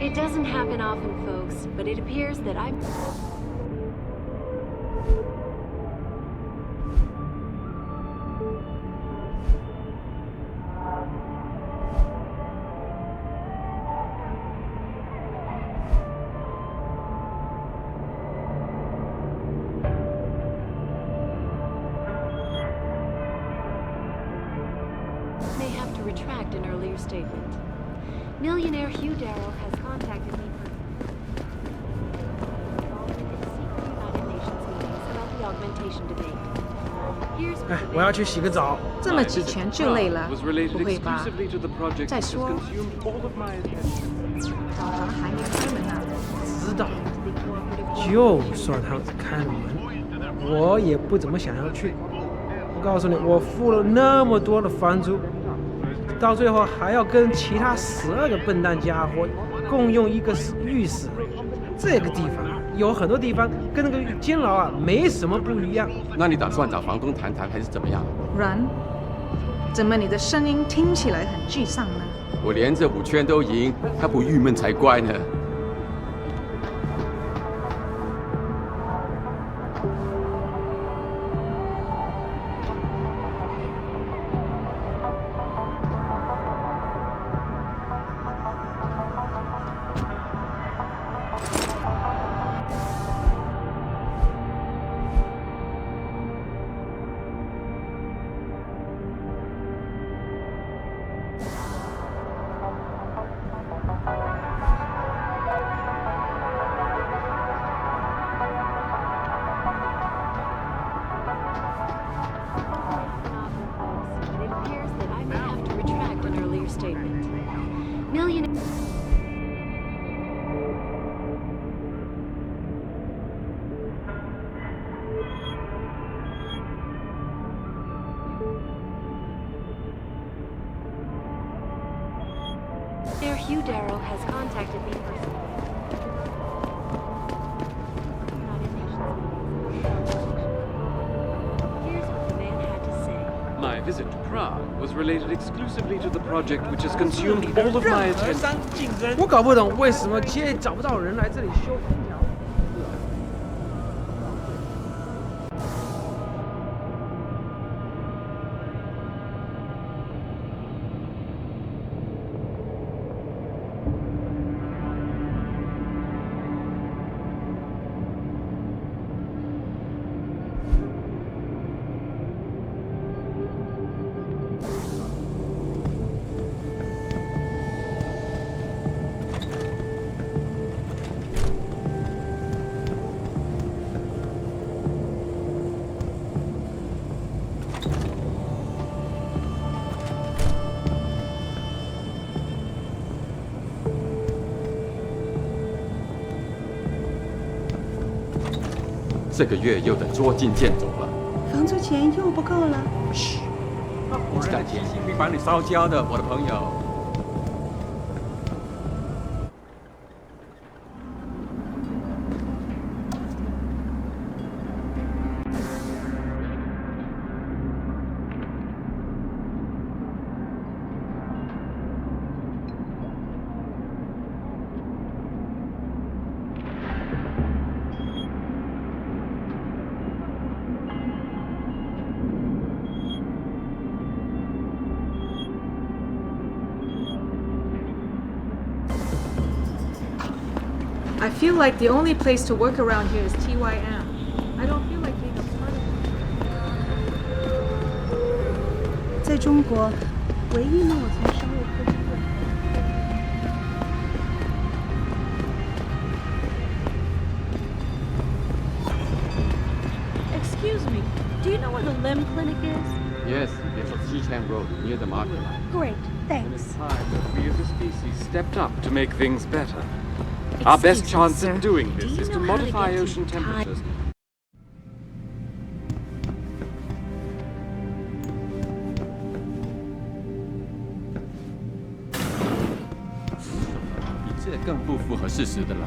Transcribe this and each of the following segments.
It doesn't happen often, folks, but it appears that I'm... may have to retract an earlier statement. Millionaire Hugh Darrow has contacted me for United Nations meetings about the augmentation debate. Here's what 我要去洗个澡。这么几拳就累了，不会吧？再说，澡堂还没开门呢。知道，就算他开了门，我也不怎么想要去。我告诉你，我付了那么多的房租，到最后还要跟其他12个笨蛋家伙共用一个浴室。这个地方有很多地方跟那个监牢啊没什么不一样。那你打算找房东谈谈，还是怎么样？然，怎么你的声音听起来很沮丧呢？我连着5圈都赢，还不郁闷才怪呢。Hugh Darrow has contacted me personally. Here's what the man had to say. My visit to Prague was related exclusively to the project which has consumed all of my attention. 我搞不懂为什么街找不到人来这里修空调。这个月又得捉襟见肘了。房租钱又不够了。嘘，我是在甜心宾馆里烧焦的，我的朋友。I feel like the only place to work around here is TYM. I don't feel like being a part of it. 在中国，唯一能我从商务科技过。Excuse me, do you know where the limb clinic is? Yes, it's on Xichan Road near the market. Great, And it's thanks. time that we as a species stepped up to make things better. Our best Excuse me, chance sir. at doing Do this you is to know how to modify get to ocean temperatures. 比这更不符合事实的了。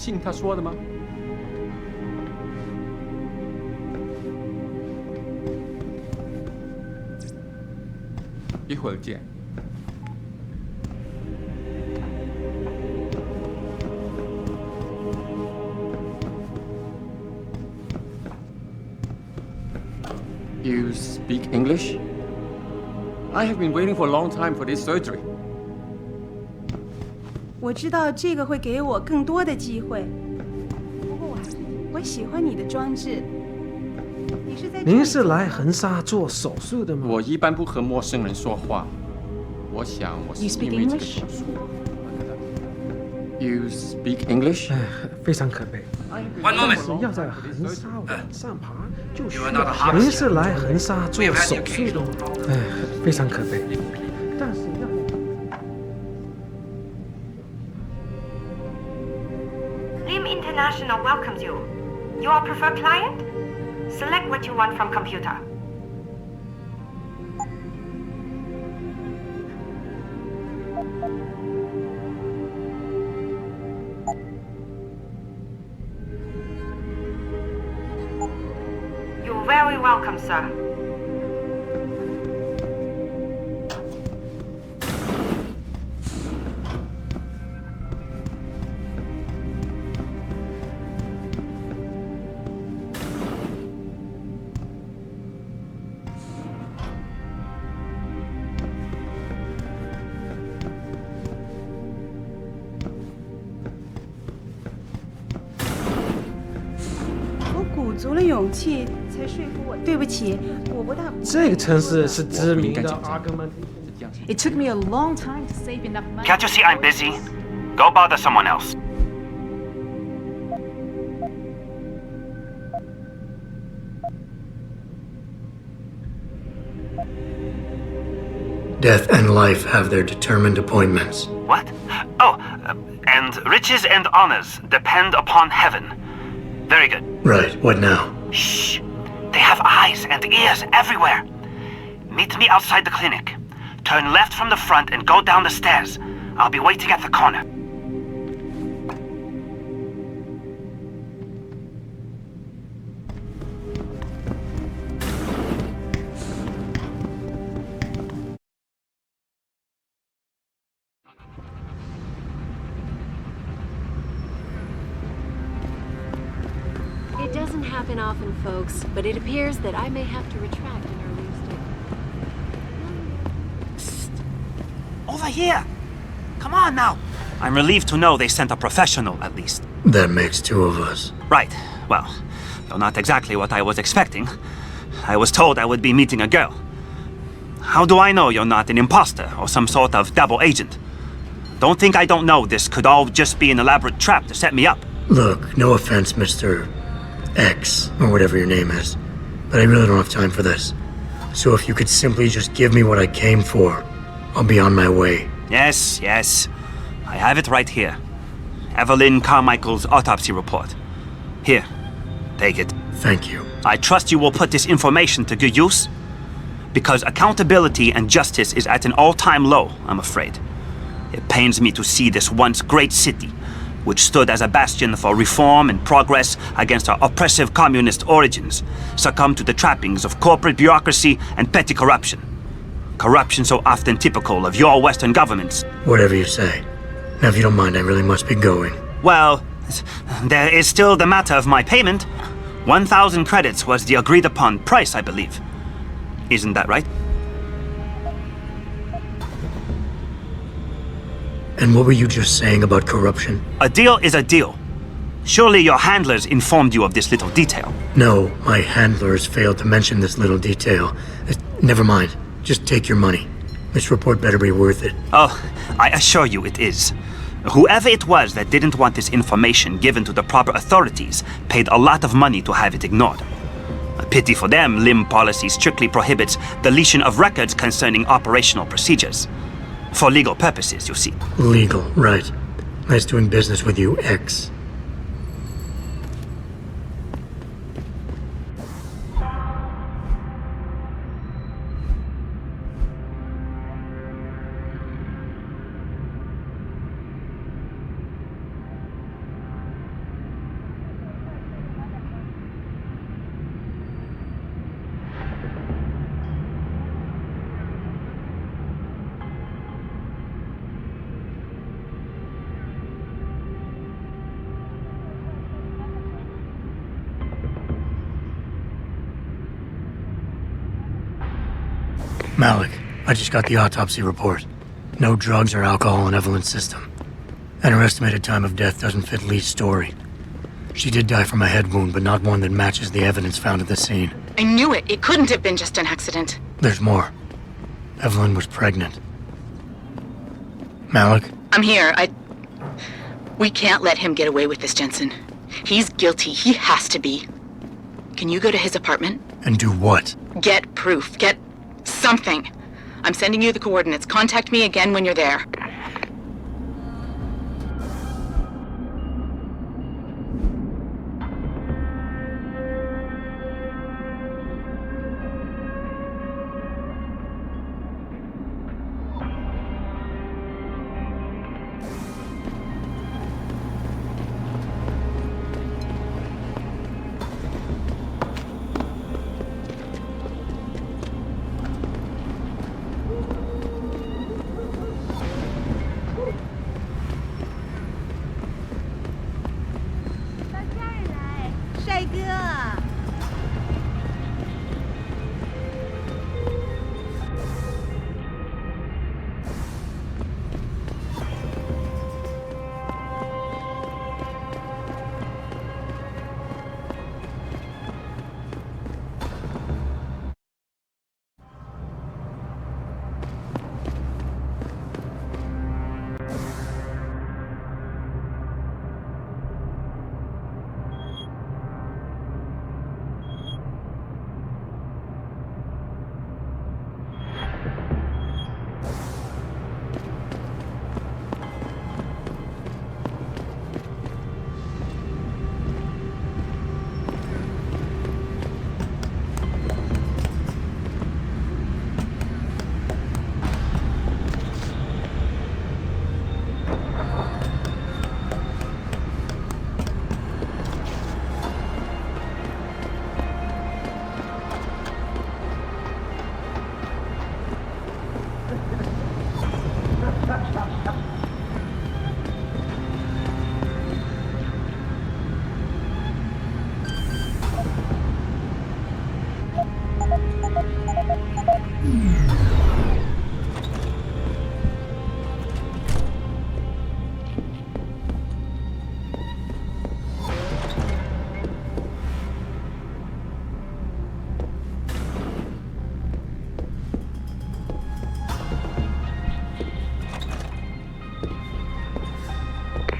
信他说的吗？一会儿见。You speak English? I have been waiting for a long time for this surgery. 我知道这个会给我更多的机会，不过我喜欢你的装置。你是在？您是来恒沙做手术的吗？我一般不和陌生人说话。我想我是 You speak 因为这个 English? 手术。You speak English? 哎，非常可悲。 One 但 moment. 是要在恒沙往上爬，就需 You are not a 要。 harvester. 您是来恒沙做 We have had 手 the 术的 occasion. 吗？哎，非常可悲。但是要。 Lim International welcomes you. You are preferred client? Select what you want from computer. You're very welcome, sir. “我鼓足了勇气才说服我。对不起，我不大。”这个城市是知名的 augmented。 It took me a long time to save enough money. Can't you see I'm busy? Go bother someone else. Death and life have their determined appointments. What? Oh, and riches and honors depend upon heaven. Very good. Right, what now? Shh. They have eyes and ears everywhere. Meet me outside the clinic. Turn left from the front and go down the stairs. I'll be waiting at the corner. It doesn't happen often, folks, but it appears that I may have to retract an earlier statement. Over here! Come on now! I'm relieved to know they sent a professional, at least. That makes two of us. Right. Well, though not exactly what I was expecting. I was told I would be meeting a girl. How do I know you're not an imposter or some sort of double agent? Don't think I don't know this could all just be an elaborate trap to set me up. Look, no offense, Mr. X, or whatever your name is, but I really don't have time for this. So if you could simply just give me what I came for, I'll be on my way. Yes, yes. I have it right here. Evelyn Carmichael's autopsy report. Here, take it. Thank you. I trust you will put this information to good use. Because accountability and justice is at an all-time low, I'm afraid. It pains me to see this once great city, which stood as a bastion for reform and progress against our oppressive communist origins, succumb to the trappings of corporate bureaucracy and petty corruption. Corruption so often typical of your Western governments. Whatever you say. Now, if you don't mind, I really must be going. Well, there is still the matter of my payment. 1,000 credits was the agreed-upon price, I believe. Isn't that right? And what were you just saying about corruption? A deal is a deal. Surely your handlers informed you of this little detail. No, my handlers failed to mention this little detail. Never mind. Just take your money. This report better be worth it. Oh, I assure you it is. Whoever it was that didn't want this information given to the proper authorities paid a lot of money to have it ignored. A pity for them, LIM policy strictly prohibits deletion of records concerning operational procedures. For legal purposes, you see. Legal, right. Nice doing business with you, X. Malik, I just got the autopsy report. No drugs or alcohol in Evelyn's system. And her estimated time of death doesn't fit Lee's story. She did die from a head wound, but not one that matches the evidence found at the scene. I knew it. It couldn't have been just an accident. There's more. Evelyn was pregnant. Malik? I'm here. We can't let him get away with this, Jensen. He's guilty. He has to be. Can you go to his apartment? And do what? Get proof. Get something. I'm sending you the coordinates. Contact me again when you're there.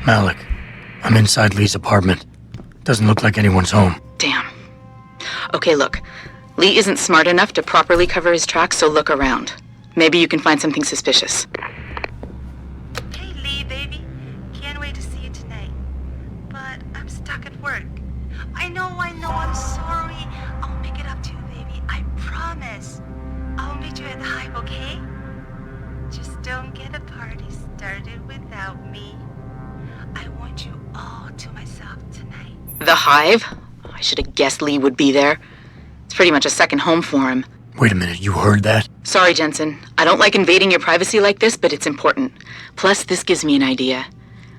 Malik, I'm inside Lee's apartment. Doesn't look like anyone's home. Damn. Okay, look. Lee isn't smart enough to properly cover his tracks, so look around. Maybe you can find something suspicious. Hey, Lee, baby. Can't wait to see you tonight. But I'm stuck at work. I know, I'm sorry. I'll pick it up to you, baby. I promise. I'll meet you at the Hive, okay? Just don't get a party started without me. I want you all to myself tonight. The Hive? I should have guessed Lee would be there. It's pretty much a second home for him. Wait a minute, you heard that? Sorry, Jensen. I don't like invading your privacy like this, but it's important. Plus, this gives me an idea.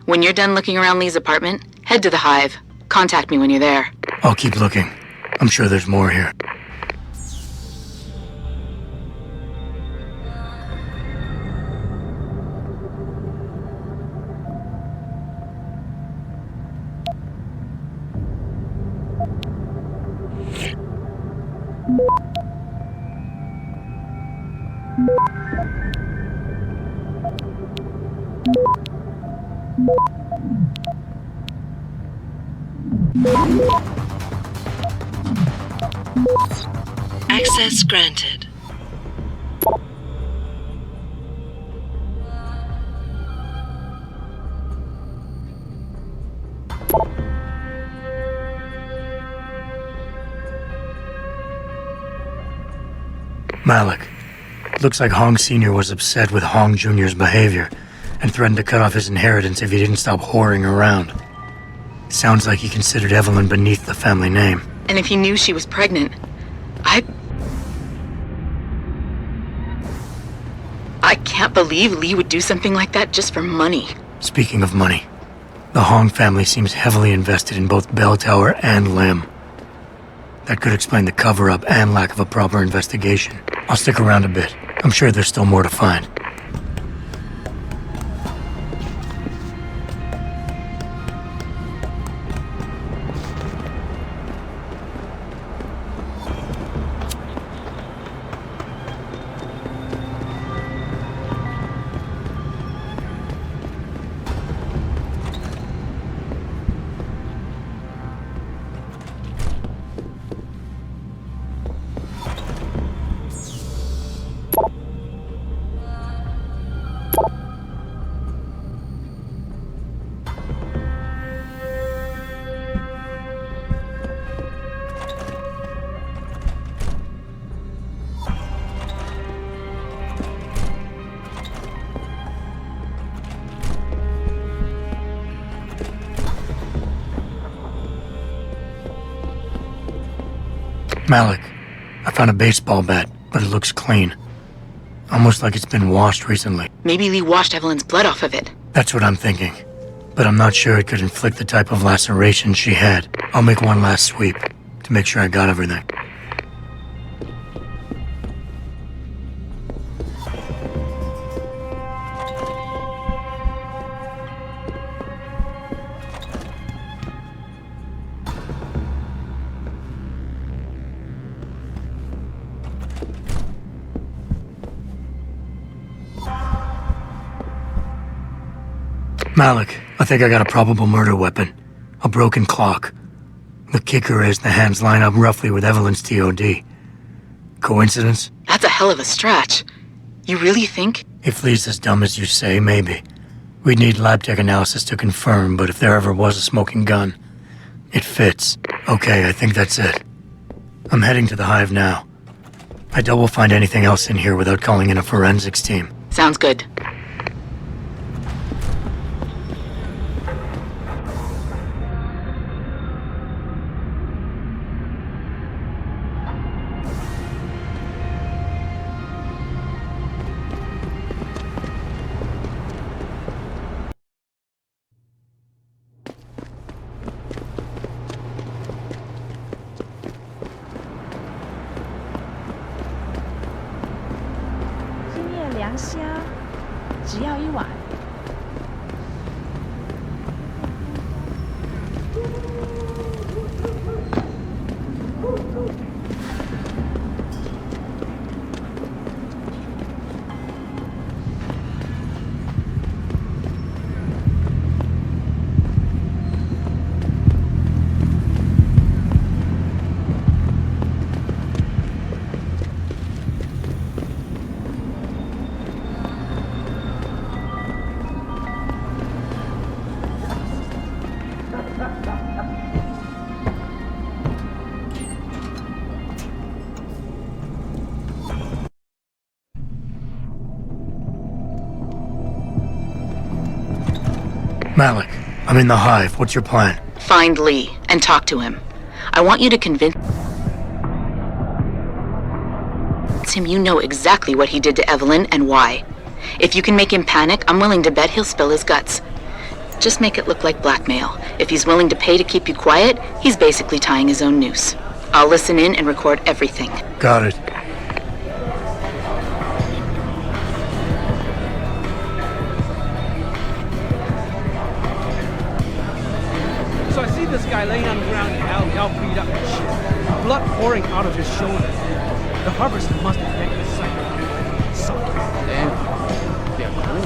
When you're done looking around Lee's apartment, head to the Hive. Contact me when you're there. I'll keep looking. I'm sure there's more here. Access granted. Malik. Looks like Hong Sr. was upset with Hong Jr.'s behavior and threatened to cut off his inheritance if he didn't stop whoring around. Sounds like he considered Evelyn beneath the family name. And if he knew she was pregnant, I can't believe Lee would do something like that just for money. Speaking of money, the Hong family seems heavily invested in both Bell Tower and Lim. That could explain the cover-up and lack of a proper investigation. I'll stick around a bit. I'm sure there's still more to find. Malik, I found a baseball bat, but it looks clean. Almost like it's been washed recently. Maybe Lee washed Evelyn's blood off of it. That's what I'm thinking. But I'm not sure it could inflict the type of laceration she had. I'll make one last sweep to make sure I got everything. Malik, I think I got a probable murder weapon. A broken clock. The kicker is the hands line up roughly with Evelyn's TOD. Coincidence? That's a hell of a stretch. You really think? If Lee's as dumb as you say, maybe. We'd need lab tech analysis to confirm, but if there ever was a smoking gun, it fits. Okay, I think that's it. I'm heading to the Hive now. I doubt we'll find anything else in here without calling in a forensics team. Sounds good. Malik, I'm in the Hive. What's your plan? Find Lee and talk to him. I want you to convince him you know exactly what he did to Evelyn and why. If you can make him panic, I'm willing to bet he'll spill his guts. Just make it look like blackmail. If he's willing to pay to keep you quiet, he's basically tying his own noose. I'll listen in and record everything. Got it. So I see this guy laying on the ground in the alley, all beat up and shit. Blood pouring out of his shoulder. The harvester must have taken this psycho. Sucker. Damn. They're cool.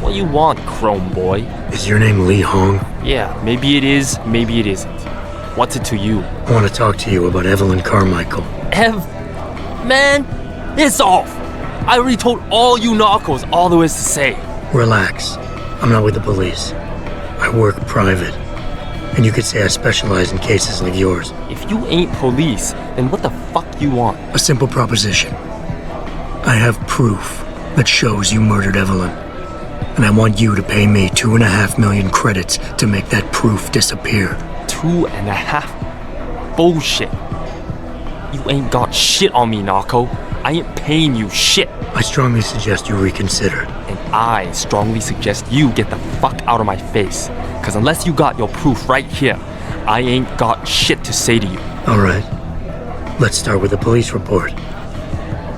What you want, Chrome Boy? Is your name Lee Hong? Yeah, maybe it is, maybe it isn't. What's it to you? I want to talk to you about Evelyn Carmichael. Man, it's off. I already told all you narcos all there is to say. Relax. I'm not with the police. I work private. And you could say I specialize in cases like yours. If you ain't police, then what the fuck you want? A simple proposition. I have proof that shows you murdered Evelyn. And I want you to pay me 2.5 million credits to make that proof disappear. 2.5? Bullshit. You ain't got shit on me, narco. I ain't paying you shit. I strongly suggest you reconsider. And I strongly suggest you get the fuck out of my face. Cause unless you got your proof right here, I ain't got shit to say to you. Alright. Let's start with the police report.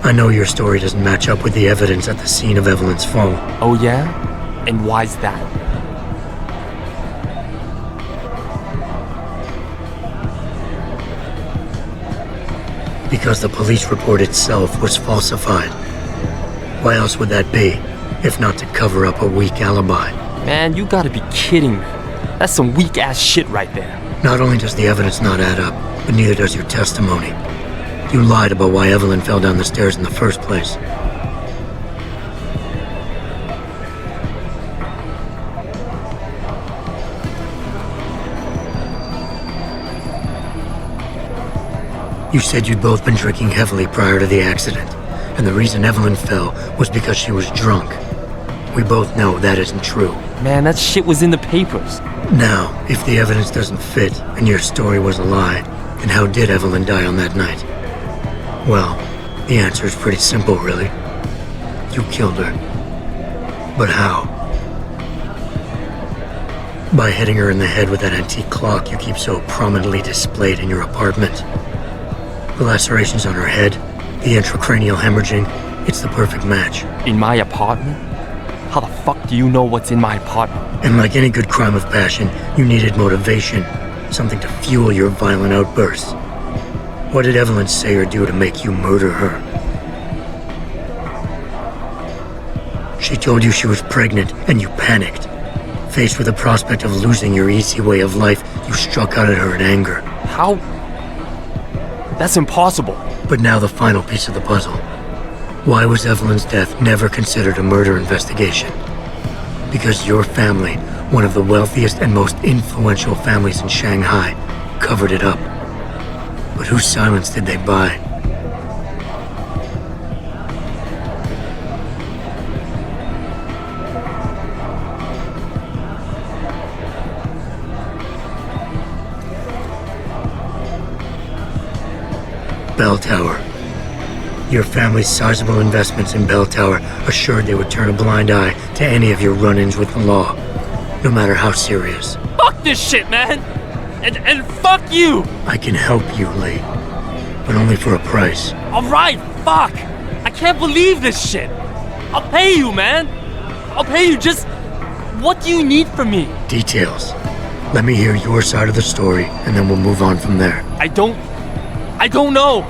I know your story doesn't match up with the evidence at the scene of Evelyn's fall. Oh yeah? And why's that? Because the police report itself was falsified. Why else would that be, if not to cover up a weak alibi? Man, you gotta be kidding me. That's some weak-ass shit right there. Not only does the evidence not add up, but neither does your testimony. You lied about why Evelyn fell down the stairs in the first place. You said you'd both been drinking heavily prior to the accident, and the reason Evelyn fell was because she was drunk. We both know that isn't true. Man, that shit was in the papers. Now, if the evidence doesn't fit and your story was a lie, then how did Evelyn die on that night? Well, the answer is pretty simple, really. You killed her. But how? By hitting her in the head with that antique clock you keep so prominently displayed in your apartment. The lacerations on her head, the intracranial hemorrhaging, it's the perfect match. In my apartment? How the fuck do you know what's in my apartment? And like any good crime of passion, you needed motivation, something to fuel your violent outbursts. What did Evelyn say or do to make you murder her? She told you she was pregnant, and you panicked. Faced with the prospect of losing your easy way of life, you struck out at her in anger. How? That's impossible. But now the final piece of the puzzle. Why was Evelyn's death never considered a murder investigation? Because your family, one of the wealthiest and most influential families in Shanghai, covered it up. But whose silence did they buy? Bell Tower. Your family's sizable investments in Bell Tower assured they would turn a blind eye to any of your run-ins with the law, no matter how serious. Fuck this shit, man! And fuck you! I can help you, Lee, but only for a price. Alright, fuck! I can't believe this shit! I'll pay you, man! I'll pay you, just... What do you need from me? Details. Let me hear your side of the story, and then we'll move on from there. I don't know.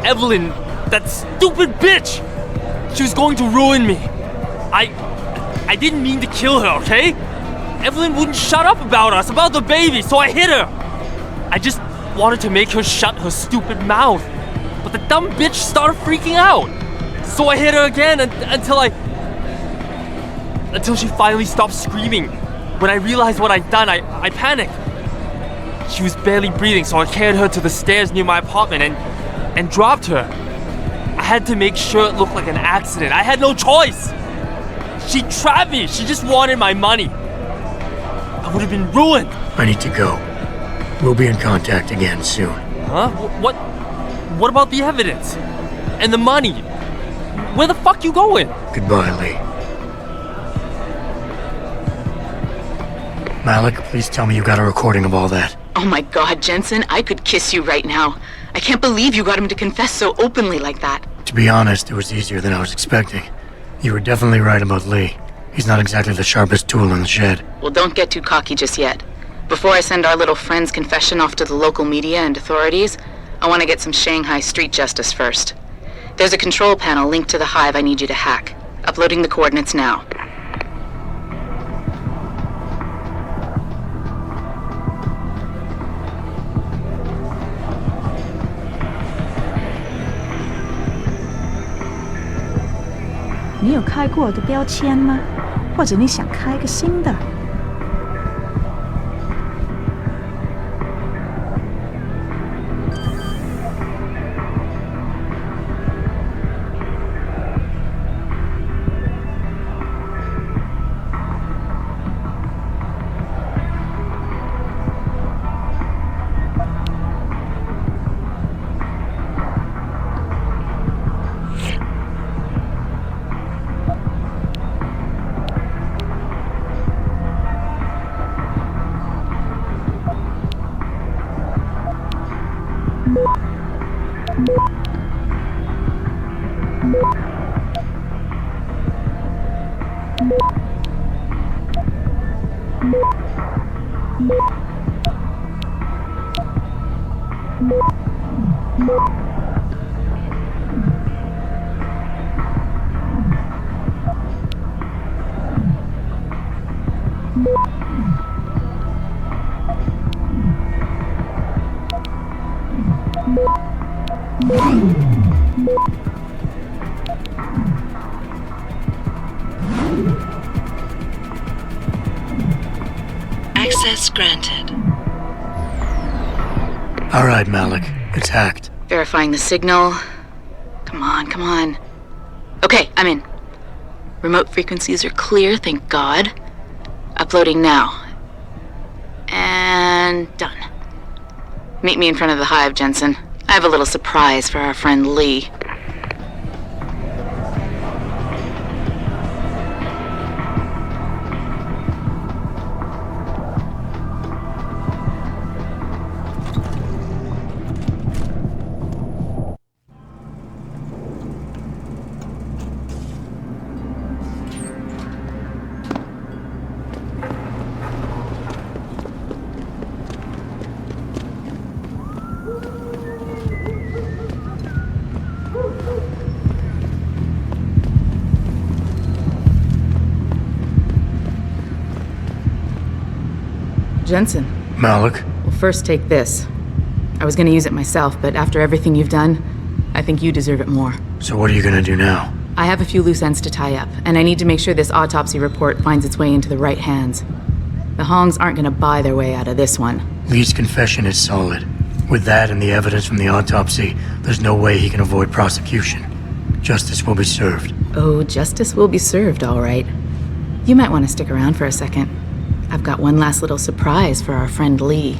Evelyn, that stupid bitch! She was going to ruin me. I didn't mean to kill her, okay? Evelyn wouldn't shut up about us, about the baby, so I hit her. I just wanted to make her shut her stupid mouth. But the dumb bitch started freaking out. So I hit her again until she finally stopped screaming. When I realized what I'd done, I panicked. She was barely breathing, so I carried her to the stairs near my apartment and dropped her. I had to make sure it looked like an accident. I had no choice. She trapped me. She just wanted my money. I would have been ruined. I need to go. We'll be in contact again soon. Huh? What about the evidence? And the money? Where the fuck you going? Goodbye, Lee. Malik, please tell me you got a recording of all that. Oh my God, Jensen, I could kiss you right now. I can't believe you got him to confess so openly like that. To be honest, it was easier than I was expecting. You were definitely right about Lee. He's not exactly the sharpest tool in the shed. Well, don't get too cocky just yet. Before I send our little friend's confession off to the local media and authorities, I want to get some Shanghai street justice first. There's a control panel linked to the hive I need you to hack. Uploading the coordinates now.你有开过的标签吗？或者你想开个新的？ Access granted. All right, Malik. It's hacked. Verifying the signal. Come on, come on. Okay, I'm in. Remote frequencies are clear, thank God. Uploading now. And done. Meet me in front of the hive, Jensen. I have a little surprise for our friend Lee. Jensen. Malik? Well, first take this. I was gonna use it myself, but after everything you've done, I think you deserve it more. So what are you gonna do now? I have a few loose ends to tie up, and I need to make sure this autopsy report finds its way into the right hands. The Hongs aren't gonna buy their way out of this one. Lee's confession is solid. With that and the evidence from the autopsy, there's no way he can avoid prosecution. Justice will be served. Oh, justice will be served, all right. You might want to stick around for a second. I've got one last little surprise for our friend Lee.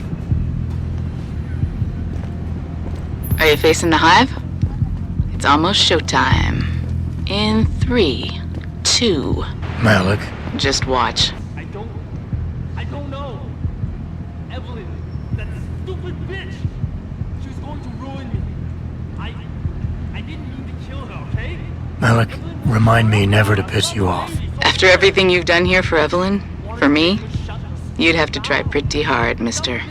Are you facing the hive? It's almost showtime. In 3, 2... Malik? Just watch. I don't know. Evelyn, that stupid bitch! She was going to ruin me. I didn't mean to kill her, okay? Malik, remind me never to piss you off. After everything you've done here for Evelyn, for me, you'd have to try pretty hard, mister.